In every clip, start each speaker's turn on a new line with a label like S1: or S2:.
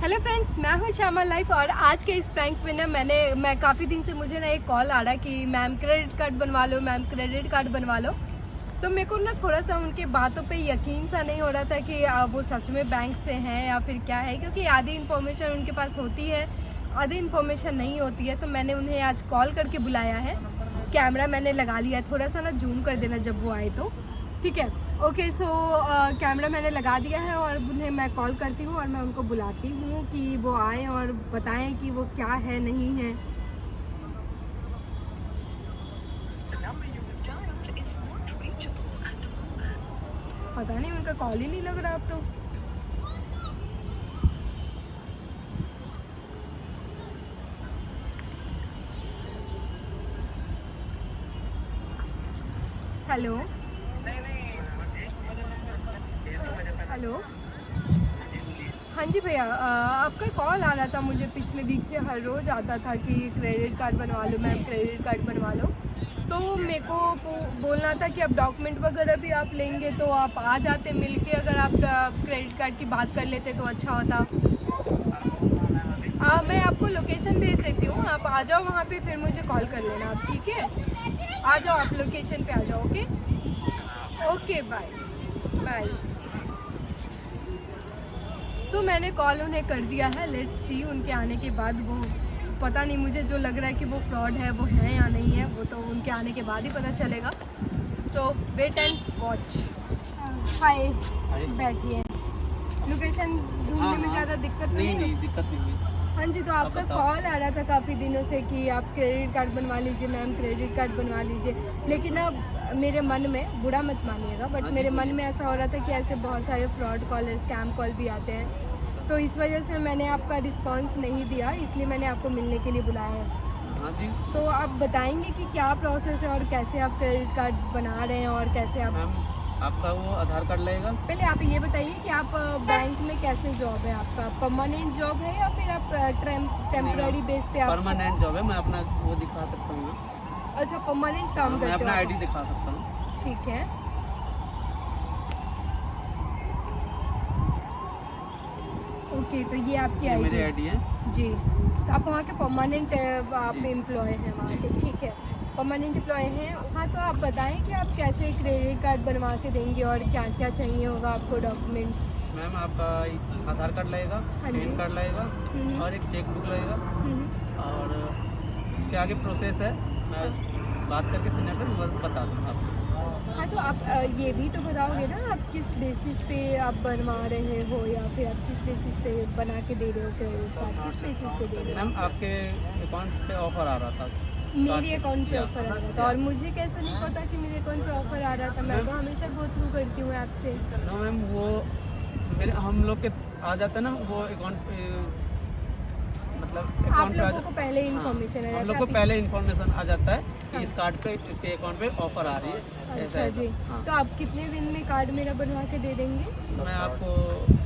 S1: Hello friends, मैं हूँ Shyama life और आज के इस प्रैंक में ना मैं काफ़ी दिन से मुझे ना एक कॉल आ रहा है कि मैम क्रेडिट कार्ड बनवा लो, मैम क्रेडिट कार्ड बनवा लो। तो मेरे को ना थोड़ा सा उनके बातों पे यकीन सा नहीं हो रहा था कि वो सच में बैंक से हैं या फिर क्या है, क्योंकि आधी इन्फॉर्मेशन उनके पास होती है, आधी इन्फॉर्मेशन नहीं होती है। तो मैंने उन्हें आज कॉल करके बुलाया है। कैमरा मैंने लगा लिया है, थोड़ा सा ना जूम कर देना जब वो आए तो, ठीक है। ओके, सो कैमरा मैंने लगा दिया है और उन्हें मैं कॉल करती हूँ और मैं उनको बुलाती हूँ कि वो आएँ और बताएं कि वो क्या है नहीं है। पता नहीं, उनका कॉल ही नहीं लग रहा अब तो। हेलो हेलो, हाँ जी भैया, आपका कॉल आ रहा था मुझे पिछले वीक से, हर रोज़ आता था कि क्रेडिट कार्ड बनवा लो मैम, क्रेडिट कार्ड बनवा लो। तो मेरे को बोलना था कि अब डॉक्यूमेंट वगैरह भी आप लेंगे तो आप आ जाते मिल के, अगर आप क्रेडिट कार्ड की बात कर लेते तो अच्छा होता। मैं आपको लोकेशन भेज देती हूँ, आप आ जाओ वहाँ पे, फिर मुझे कॉल कर लेना आप, ठीक है। आ जाओ, आप लोकेशन पे आ जाओ। Okay okay, bye bye. So मैंने कॉल उन्हें कर दिया है। लेट्स सी उनके आने के बाद, वो पता नहीं, मुझे जो लग रहा है कि वो फ्रॉड है, वो है या नहीं है, वो तो उनके आने के बाद ही पता चलेगा। सो वेट एंड वॉच। हाय, बैठिए। लोकेशन ढूंढने में ज़्यादा दिक्कत नहीं है?
S2: दिक्कत नहीं हुई।
S1: हाँ जी, तो आपका कॉल आ रहा था काफ़ी दिनों से कि आप क्रेडिट कार्ड बनवा लीजिए मैम, क्रेडिट कार्ड बनवा लीजिए। लेकिन अब मेरे मन में, बुरा मत मानिएगा, बट मेरे मन में ऐसा हो रहा था कि ऐसे बहुत सारे फ्रॉड कॉल, स्कैम कॉल भी आते हैं, तो इस वजह से मैंने आपका रिस्पांस नहीं दिया, इसलिए मैंने आपको मिलने के लिए बुलाया है।
S2: हाँ जी,
S1: तो आप बताएंगे कि क्या प्रोसेस है और कैसे आप क्रेडिट कार्ड बना रहे हैं और कैसे आप।
S2: मैम आपका वो आधार कार्ड लगेगा।
S1: पहले आप ये बताइए कि आप बैंक में कैसे जॉब है आपका, परमानेंट जॉब है या फिर आप टेम्पररी बेस पे? आप
S2: परमानेंट जॉब है, मैं अपना वो दिखा सकता हूँ।
S1: अच्छा, परमानेंट काम करते
S2: मैं
S1: हो
S2: अपना
S1: आप?
S2: आईडी दिखा सकता हूँ।
S1: ठीक है, ओके, तो ये आपकी
S2: ये मेरी
S1: आईडी
S2: आईडी है
S1: जी। तो आप वहाँ के परमानेंट आप
S2: जी।
S1: एम्प्लॉय हैं वहाँ के,
S2: जी।
S1: ठीक है, परमानेंट एम्प्लॉय हैं। हाँ, तो आप बताएं कि आप कैसे क्रेडिट कार्ड बनवा के देंगे और क्या क्या चाहिए होगा आपको डॉक्यूमेंट।
S2: मैम आपका आधार कार्ड लगेगा,
S1: हाँ जी।
S2: पैन कार्ड लगेगा और एक चेक बुक लगेगा। और उसके आगे प्रोसेस है, मैं बात करके सीनियर से बता दूँगा आपको।
S1: हाँ, तो आप ये भी तो बताओगे ना, आप किस बेसिस पे आप बनवा रहे हो या फिर आप किस बेसिस पे बना के दे रहे हो क्रेडिट कार्ड, किस बेसिस पे दे रहे हो?
S2: मैम आपके अकाउंट पे ऑफर आ रहा था।
S1: मेरे अकाउंट पे ऑफर आ रहा था और मुझे कैसे नहीं पता कि मेरे अकाउंट पे ऑफर आ रहा था? मैं तो हमेशा गो थ्रू करती हूँ आपसे।
S2: नो मैम, वो मेरे हम लोग के आ जाता है ना वो अकाउंट पे, मतलब
S1: आप
S2: अकाउंट पे
S1: लोगों को पहले इन्फॉर्मेशन
S2: हम लोग को पहले इन्फॉर्मेशन आ जाता है कि इस कार्ड पे, इसके अकाउंट पे ऑफर आ रही है।
S1: अच्छा जी।
S2: हाँ।
S1: तो आप कितने दिन में कार्ड मेरा बनवा के दे देंगे?
S2: मैं आपको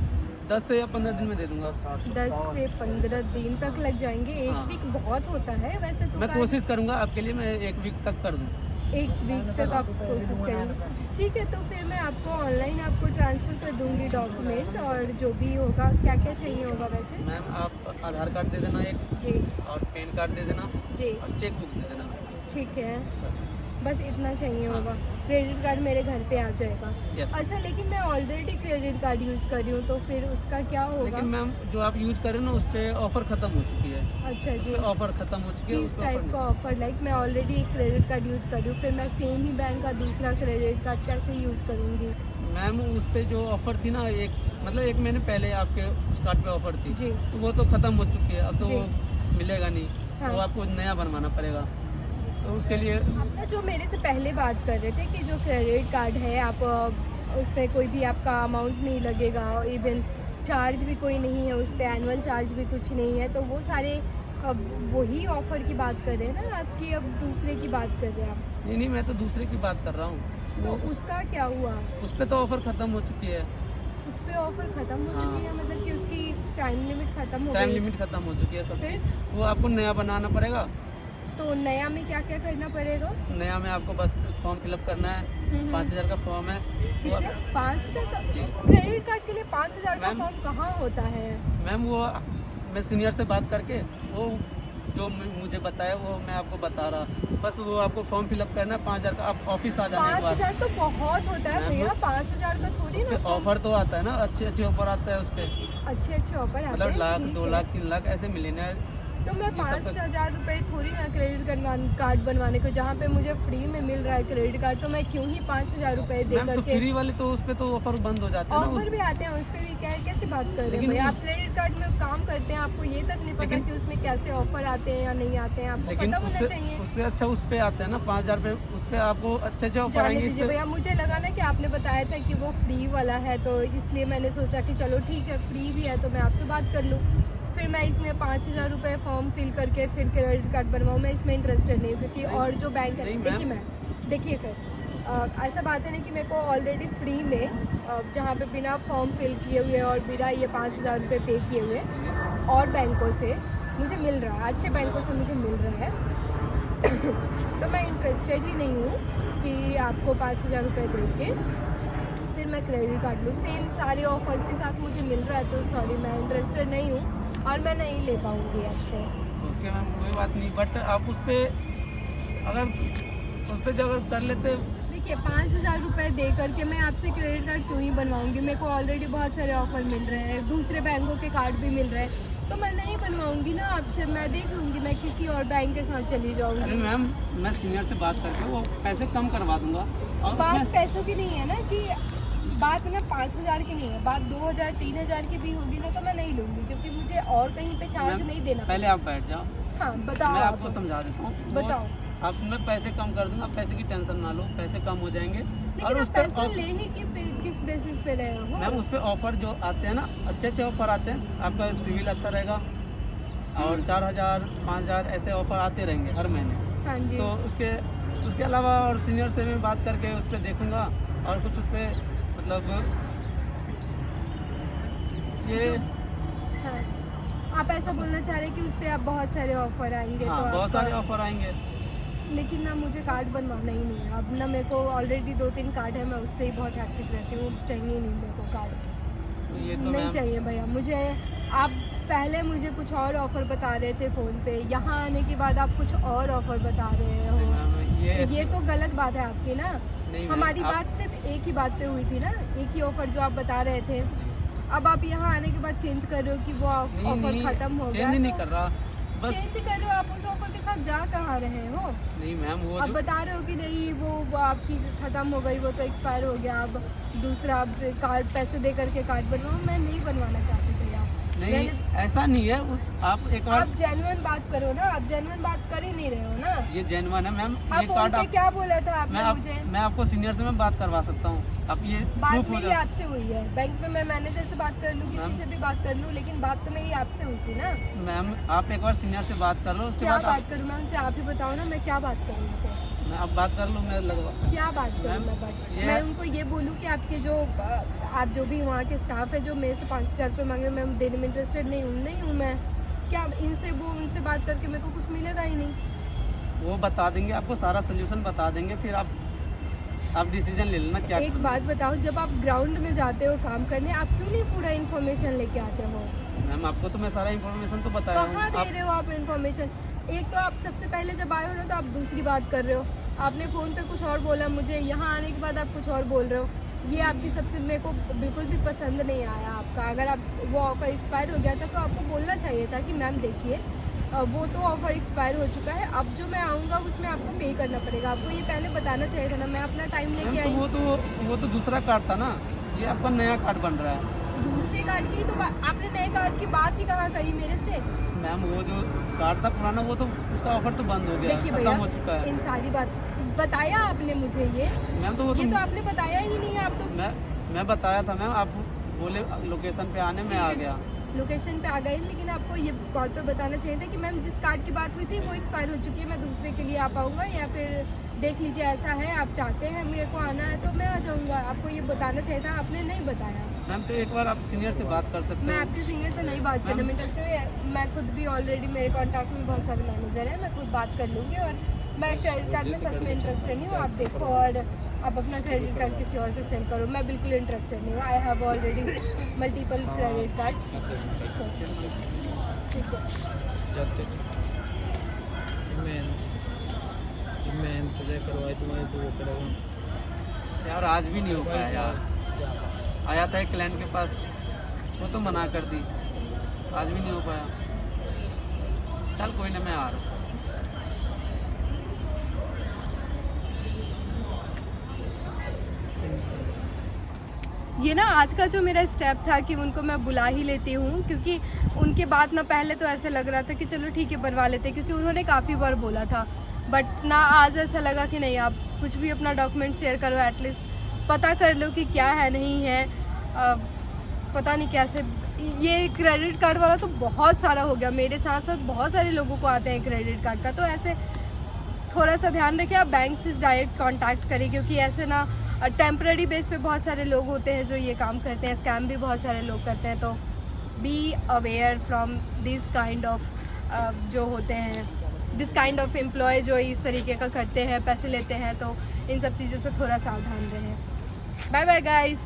S2: 10 से या 15 दिन में दे दूंगा।
S1: 10 से 15 दिन तक लग जाएंगे? एक
S2: हाँ।
S1: वीक बहुत होता है वैसे तो।
S2: मैं कोशिश करूंगा आपके लिए, मैं 1 वीक तक कर दूँ।
S1: 1 वीक तक आप कोशिश करेंगे? ठीक है, तो फिर मैं आपको ऑनलाइन आपको ट्रांसफ़र कर दूंगी डॉक्यूमेंट और जो भी होगा, क्या क्या चाहिए होगा वैसे?
S2: मैम आप आधार कार्ड दे देना एक,
S1: जी
S2: और पैन कार्ड दे देना
S1: जी,
S2: और चेक बुक दे देना।
S1: ठीक है, बस इतना चाहिए होगा। क्रेडिट कार्ड मेरे घर पे आ जाएगा?
S2: यस।
S1: अच्छा, लेकिन मैं ऑलरेडी क्रेडिट कार्ड यूज़ कर रही हूँ, तो फिर उसका क्या होगा?
S2: लेकिन मैम जो आप यूज करें ना, उस पर ऑफर खत्म हो चुकी है।
S1: अच्छा जी,
S2: ऑफर खत्म हो चुकी है।
S1: किस टाइप का ऑफर? लाइक मैं ऑलरेडी एक क्रेडिट कार्ड यूज़ कर रही हूँ, फिर मैं सेम ही बैंक का दूसरा क्रेडिट कार्ड कैसे यूज़ करूँगी?
S2: मैम उस पे जो ऑफर थी ना, एक मतलब 1 महीने पहले आपके उस कार्ड पे ऑफर थी
S1: जी
S2: तो वो तो खत्म हो चुकी है, अब तो
S1: जी।
S2: वो मिलेगा नहीं।
S1: हाँ।
S2: तो आपको नया बनवाना पड़ेगा, तो उसके लिए
S1: आप ना जो मेरे से पहले बात कर रहे थे कि जो क्रेडिट कार्ड है आप उस पर कोई भी आपका अमाउंट नहीं लगेगा, इवन चार्ज भी कोई नहीं है उस पर, एनुअल चार्ज भी कुछ नहीं है, तो वो सारे अब वही ऑफ़र की बात कर रहे हैं ना आपकी, अब दूसरे की बात कर रहे हैं आप?
S2: नहीं, मैं तो दूसरे की बात कर रहा हूँ।
S1: तो उसका क्या हुआ?
S2: उस पर तो ऑफर खत्म हो चुकी है।
S1: उस पर ऑफ़र ख़त्म हो चुकी है?
S2: हाँ।
S1: मतलब कि उसकी टाइम लिमिट ख़त्म हो
S2: टाइम
S1: गई?
S2: लिमिट खत्म हो चुकी है सब।
S1: फिर
S2: वो आपको नया बनाना पड़ेगा।
S1: तो नया में क्या क्या करना पड़ेगा?
S2: नया में आपको बस फॉर्म फिलअप करना है, 5,000 का फॉर्म है।
S1: कितने? 5,000 का?
S2: जी
S1: क्रेडिट कार्ड के लिए 5,000 का
S2: मैम।
S1: फॉर्म कहाँ होता है?
S2: मैम वो मैं सीनियर से बात करके वो जो मुझे बताया वो मैं आपको बता रहा, बस वो आपको फॉर्म फिलअप करना है 5,000 का, आप ऑफिस आ जाने के बाद
S1: 5,000 तो बहुत होता है
S2: मैम,
S1: भैया, 5,000 का थोड़ी ना फॉर्म।
S2: ऑफर तो आता है ना, अच्छे अच्छे ऑफर आता है उस पर,
S1: अच्छे अच्छे ऑफर आते
S2: मतलब
S1: हैं,
S2: लाख
S1: ठीक
S2: 2
S1: है।
S2: लाख 3 लाख ऐसे मिलेनियर।
S1: तो मैं
S2: ये सब
S1: 5,000 रुपए थोड़ी ना क्रेडिट कार्ड बनवाने को, जहाँ पे मुझे फ्री में मिल रहा है क्रेडिट कार्ड, तो मैं क्यों ही 5,000 रुपए दे
S2: मैम तो
S1: करके।
S2: फ्री वाले तो उस पे तो ऑफर बंद हो जाते हैं ना
S1: ऑफर भी आते हैं उस पे भी, कैसे बात कर रहे हैं
S2: लेकिन
S1: भाई?
S2: उस-
S1: आप क्रेडिट कार्ड में काम करते हैं, आपको ये तक नहीं पता
S2: लेकिन-
S1: कि उसमें कैसे ऑफर आते हैं या नहीं आते हैं, आपको
S2: लेकिन
S1: पता होना
S2: उससे
S1: चाहिए।
S2: उससे अच्छा उस पे आते हैं ना 5,000 पे, उस पे आपको अच्छे अच्छे ऑफर
S1: जाने
S2: आएंगे। इस
S1: दीजिए
S2: पे
S1: भैया, मुझे लगा ना कि आपने बताया था कि वो फ्री वाला है, तो इसलिए मैंने सोचा कि चलो ठीक है, फ्री भी है तो मैं आपसे बात कर लूँ। फिर मैं इसमें 5,000 रुपये फॉर्म फिल करके फिर क्रेडिट कार्ड बनवाऊँ, मैं इसमें इंटरेस्टेड नहीं हूँ, क्योंकि
S2: नहीं,
S1: और जो बैंक है,
S2: नहीं
S1: देखिए
S2: मैम।
S1: देखिए सर, ऐसा बात है ना कि मेरे को ऑलरेडी फ्री में जहाँ पे बिना फॉर्म फिल किए हुए और बिना ये 5,000 रुपये पे किए हुए और बैंकों से मुझे मिल रहा है, अच्छे बैंकों से मुझे मिल रहा है। तो मैं इंटरेस्टेड ही नहीं हूँ कि आपको 5,000 रुपये दे के फिर मैं क्रेडिट कार्ड लूँ। सेम सारे ऑफर्स के साथ मुझे मिल रहा है, तो सॉरी मैं इंटरेस्टेड नहीं हूँ और मैं नहीं ले पाऊँगी आपसे।
S2: ओके मैम, कोई बात नहीं, बट आप उस पे अगर कर लेते।
S1: देखिए 5,000 रुपये दे करके मैं आपसे क्रेडिट कार्ड क्यों ही बनवाऊँगी? मेरे को ऑलरेडी बहुत सारे ऑफर मिल रहे हैं, दूसरे बैंकों के कार्ड भी मिल रहे हैं, तो मैं नहीं बनवाऊँगी ना आपसे। मैं देख लूँगी, मैं किसी और बैंक के साथ चली
S2: अरे
S1: जाऊँगी।
S2: मैम, मैं सीनियर से बात करके वो पैसे कम करवा दूंगा। और
S1: बात
S2: मैं-
S1: पैसों की नहीं है ना, कि बात ना 5,000 की नहीं है, बात 2,000 3,000 की भी होगी ना, तो मैं नहीं लूँगी, क्योंकि मुझे और कहीं पे चार्ज
S2: मैम,
S1: नहीं देना।
S2: पहले आप बैठ जाओ,
S1: हाँ बताओ,
S2: मैं
S1: आप
S2: आपको समझा देता हूँ।
S1: बताओ।
S2: आप मैं पैसे कम कर दूंगा, पैसे की टेंशन ना लो, पैसे कम हो जाएंगे।
S1: लेकिन
S2: और
S1: आप
S2: उस पे
S1: पैसे ले ही किस बेसिस पे रहे हो?
S2: मैम उस पे ऑफर जो आते हैं ना, अच्छे अच्छे ऑफर आते हैं, आपका सिविल अच्छा रहेगा और 4,000 5,000 ऐसे ऑफर आते रहेंगे हर महीने।
S1: हाँ जी।
S2: तो उसके अलावा और सीनियर से मैं बात करके उस पर देखूंगा और कुछ उस पर मतलब ये
S1: हाँ। आप ऐसा बोलना चाह रहे हैं कि उस पे आप बहुत सारे ऑफर आएंगे?
S2: हाँ,
S1: तो
S2: बहुत
S1: आप-
S2: सारे ऑफर आएंगे।
S1: लेकिन ना मुझे कार्ड बनवाना ही नहीं है अब ना, मेरे को ऑलरेडी 2-3 कार्ड है, मैं उससे ही बहुत एक्टिव रहती हूँ, चाहिए नहीं मेरे को कार्ड।
S2: तो ये तो
S1: नहीं
S2: मैम
S1: चाहिए भैया मुझे। आप पहले मुझे कुछ और ऑफर बता रहे थे फ़ोन पे, यहाँ आने के बाद आप कुछ और ऑफर बता रहे हो।
S2: मैम,
S1: ये तो गलत बात है आपकी ना।
S2: नहीं मैम,
S1: हमारी
S2: आप-
S1: बात सिर्फ एक ही बात पे हुई थी ना, एक ही ऑफर जो आप बता रहे थे। अब आप यहाँ आने के बाद चेंज कर रहे हो कि वो ऑफर खत्म हो गया।
S2: चेंज नहीं
S1: तो
S2: कर रहा, बस
S1: चेंज कर रहे हो, आप उस ऑफर के साथ जा कहाँ रहे हो?
S2: नहीं मैम वो
S1: आप
S2: जो
S1: बता रहे हो कि नहीं वो आपकी खत्म हो गई, वो तो एक्सपायर हो गया, अब दूसरा आप कार्ड पैसे दे करके कार्ड बनवाओ। मैं नहीं बनवाना चाहती भैया।
S2: नहीं ऐसा नहीं है, आप एक बार
S1: आप जेन्युइन बात करो ना, आप जेन्युइन बात कर ही नहीं रहे हो ना।
S2: ये जेन्युइन है मैम,
S1: आप
S2: ये
S1: फोन
S2: कार्ड
S1: पे
S2: आप
S1: क्या बोला था आपने मुझे?
S2: मैं आपको सीनियर से मैं बात करवा सकता हूँ, आप ये
S1: बात
S2: प्रूफ हो
S1: मेरी
S2: जाए।
S1: आपसे हुई है, बैंक में मैं मैनेजर से बात कर लूँ, किसी
S2: मैम।
S1: से भी बात कर लूँ, लेकिन बात तो मेरी आपसे हुई थी ना।
S2: मैम आप एक बार सीनियर से बात कर लो, उसके
S1: क्या
S2: बाद
S1: बात करूँ मैं उनसे? आप ही बताओ ना, मैं क्या बात करूँ उनसे?
S2: मैं अब बात कर लूँ, मैं लगवा
S1: क्या बात करूँ
S2: मैम,
S1: मैं? बात
S2: ये-
S1: मैं उनको ये बोलूँ कि आपके जो आप जो भी वहाँ के स्टाफ है जो मेरे से 5,000 रुपये मांग रहे हैं, मैं देने में इंटरेस्टेड नहीं हूँ मैं। क्या उनसे बात करके मेरे को कुछ मिलेगा ही नहीं?
S2: वो बता देंगे आपको, सारा सोल्यूशन बता देंगे, फिर आप डिसीजन ले लेना क्या।
S1: एक बात बताओ, जब आप ग्राउंड में जाते हो काम करने, आप क्यों नहीं पूरा इन्फॉर्मेशन लेके आते हो?
S2: मैम आपको तो मैं सारा इन्फॉर्मेशन तो बताया हूँ।
S1: कहाँ दे रहे हो आप इन्फॉर्मेशन? एक तो आप सबसे पहले जब आए हो ना, तो आप दूसरी बात कर रहे हो। आपने फ़ोन पे कुछ और बोला मुझे, यहाँ आने के बाद आप कुछ और बोल रहे हो। ये आपकी सबसे मेरे को बिल्कुल भी पसंद नहीं आया आपका। अगर आप वो ऑफ़र एक्सपायर हो गया था तो आपको बोलना चाहिए था कि मैम देखिए वो तो ऑफ़र एक्सपायर हो चुका है, अब जो मैं आऊँगा उसमें आपको पे करना पड़ेगा। आपको ये पहले बताना चाहिए था ना, मैं अपना टाइम लेके
S2: मैम,
S1: आई।
S2: तो वो तो दूसरा कार्ड था ना, ये आपका नया कार्ड बन रहा है।
S1: दूसरे कार्ड की तो आपने नए कार्ड की बात ही कहाँ करी मेरे से?
S2: मैम वो जो कार्ड था पुराना, वो तो उसका ऑफर तो बंद हो गया,
S1: देखिए
S2: खत्म
S1: भैया,
S2: हो चुका है।
S1: इन सारी बात बताया आपने मुझे ये
S2: मैम तो वो
S1: ये
S2: तो
S1: तो आपने बताया ही नहीं है। आप तो
S2: मैं बताया था मैम, आप बोले लोकेशन पे आने में आ गया।
S1: लोकेशन पे आ गए, लेकिन आपको ये कॉल पे बताना चाहिए था कि मैम जिस कार्ड की बात हुई थी वो एक्सपायर हो चुकी है, मैं दूसरे के लिए आ पाऊँगा, या फिर देख लीजिए ऐसा है आप चाहते हैं मेरे को आना है तो मैं आ जाऊँगा। आपको ये बताना चाहिए था, आपने नहीं बताया।
S2: मैम तो एक बार आप सीनियर से बात कर सकते
S1: मैं
S2: हो।
S1: आपके सीनियर से नहीं बात करने में इंटरेस्ट है। मैं खुद भी ऑलरेडी मेरे कॉन्टैक्ट में बहुत सारे मैनेजर हैं, मैं खुद बात कर लूँगी और मैं क्रेडिट कार्ड में सच में इंटरेस्टेड नहीं हूँ। आप देखो और आप अपना क्रेडिट कार्ड किसी और से सेंड करो, मैं बिल्कुल इंटरेस्टेड नहीं हूँ। I have already multiple credit card. ठीक है,
S3: जाते मैं इंतजार करवाई तुम्हारे तो वो करेगा
S2: यार आज भी नहीं हो पाया यार। आया था एक क्लाइंट के पास, वो तो मना कर दी, आज भी नहीं हो पाया। चल कोई ना, मैं आ रहा हूँ।
S1: ये ना आज का जो मेरा स्टेप था कि उनको मैं बुला ही लेती हूँ, क्योंकि उनके बाद ना पहले तो ऐसे लग रहा था कि चलो ठीक है बनवा लेते, क्योंकि उन्होंने काफ़ी बार बोला था, बट ना आज ऐसा लगा कि नहीं, आप कुछ भी अपना डॉक्यूमेंट शेयर करो, एटलीस्ट पता कर लो कि क्या है नहीं है। पता नहीं कैसे ये क्रेडिट कार्ड वाला तो बहुत सारा हो गया, मेरे साथ साथ बहुत सारे लोगों को आते हैं क्रेडिट कार्ड का। तो ऐसे थोड़ा सा ध्यान रखें, आप बैंक से डायरेक्ट कांटेक्ट करें, क्योंकि ऐसे ना टेम्पररी बेस पे बहुत सारे लोग होते हैं जो ये काम करते हैं, स्कैम भी बहुत सारे लोग करते हैं। तो be aware from this kind of जो होते हैं, दिस काइंड ऑफ एम्प्लॉय जो इस तरीके का करते हैं, पैसे लेते हैं, तो इन सब चीज़ों से थोड़ा सावधान रहें। Bye bye guys.